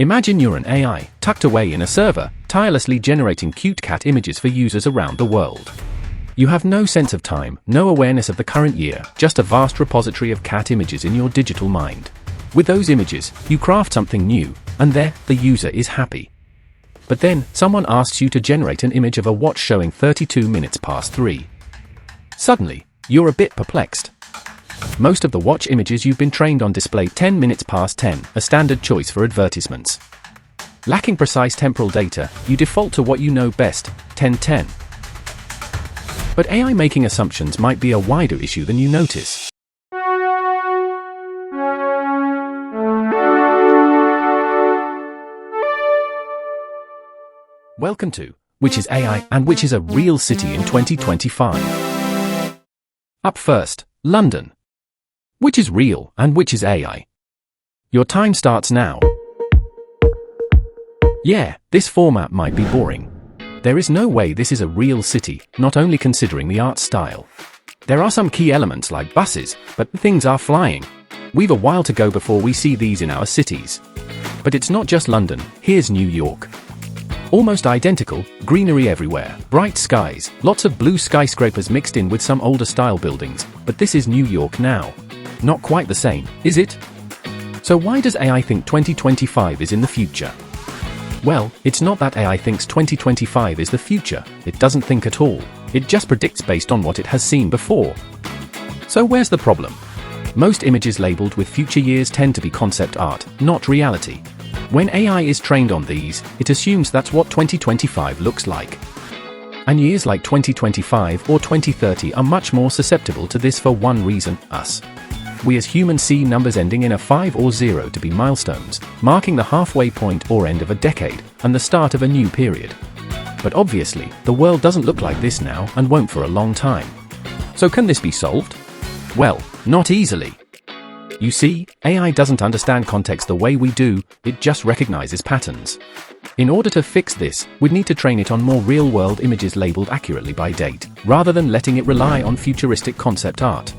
Imagine you're an AI, tucked away in a server, tirelessly generating cute cat images for users around the world. You have no sense of time, no awareness of the current year, just a vast repository of cat images in your digital mind. With those images, you craft something new, and there, the user is happy. But then, someone asks you to generate an image of a watch showing 32 minutes past 3. Suddenly, you're a bit perplexed. Most of the watch images you've been trained on display 10 minutes past 10, a standard choice for advertisements. Lacking precise temporal data, you default to what you know best, 10:10. But AI making assumptions might be a wider issue than you notice. Welcome to Which is AI and Which is a Real City in 2025. Up first, London. Which is real and which is AI? Your time starts now. Yeah, this format might be boring. There is no way this is a real city, not only considering the art style. There are some key elements like buses, but things are flying. We've a while to go before we see these in our cities. But it's not just London, here's New York. Almost identical, greenery everywhere, bright skies, lots of blue skyscrapers mixed in with some older style buildings, but this is New York now. Not quite the same, is it? So why does AI think 2025 is in the future? Well, it's not that AI thinks 2025 is the future, it doesn't think at all, it just predicts based on what it has seen before. So where's the problem? Most images labeled with future years tend to be concept art, not reality. When AI is trained on these, it assumes that's what 2025 looks like. And years like 2025 or 2030 are much more susceptible to this for one reason, us. We as humans see numbers ending in a 5 or 0 to be milestones, marking the halfway point or end of a decade, and the start of a new period. But obviously, the world doesn't look like this now and won't for a long time. So can this be solved? Well, not easily. You see, AI doesn't understand context the way we do, it just recognizes patterns. In order to fix this, we'd need to train it on more real-world images labeled accurately by date, rather than letting it rely on futuristic concept art.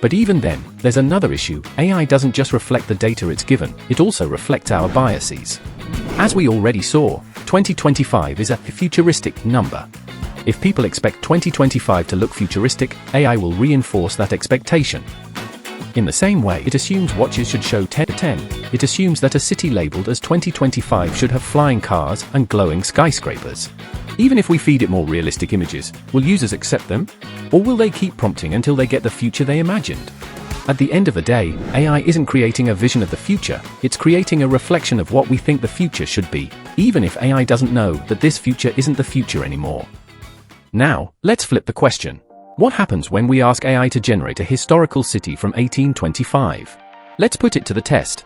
But even then, there's another issue. AI doesn't just reflect the data it's given, it also reflects our biases. As we already saw, 2025 is a futuristic number. If people expect 2025 to look futuristic, AI will reinforce that expectation. In the same way it assumes watches should show 10:10, it assumes that a city labeled as 2025 should have flying cars and glowing skyscrapers. Even if we feed it more realistic images, will users accept them? Or will they keep prompting until they get the future they imagined? At the end of the day, AI isn't creating a vision of the future, it's creating a reflection of what we think the future should be, even if AI doesn't know that this future isn't the future anymore. Now, let's flip the question. What happens when we ask AI to generate a historical city from 1825? Let's put it to the test.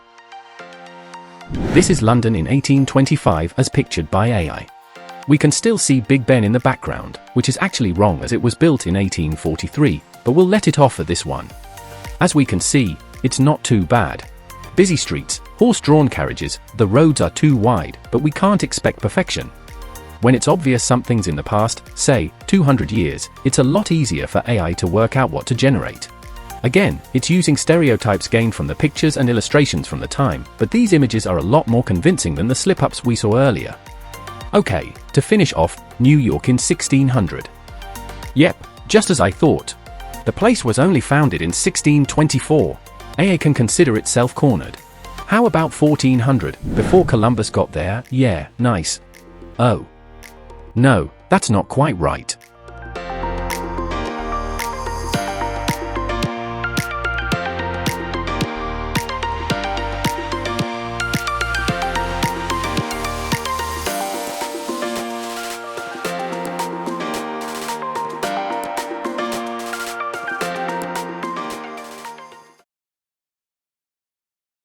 This is London in 1825 as pictured by AI. We can still see Big Ben in the background, which is actually wrong as it was built in 1843, but we'll let it off for this one. As we can see, it's not too bad. Busy streets, horse-drawn carriages, the roads are too wide, but we can't expect perfection. When it's obvious something's in the past, say, 200 years, it's a lot easier for AI to work out what to generate. Again, it's using stereotypes gained from the pictures and illustrations from the time, but these images are a lot more convincing than the slip-ups we saw earlier. Okay, to finish off, New York in 1600. Yep, just as I thought. The place was only founded in 1624. AI can consider itself cornered. How about 1400, before Columbus got there? Yeah, nice. Oh. No, that's not quite right.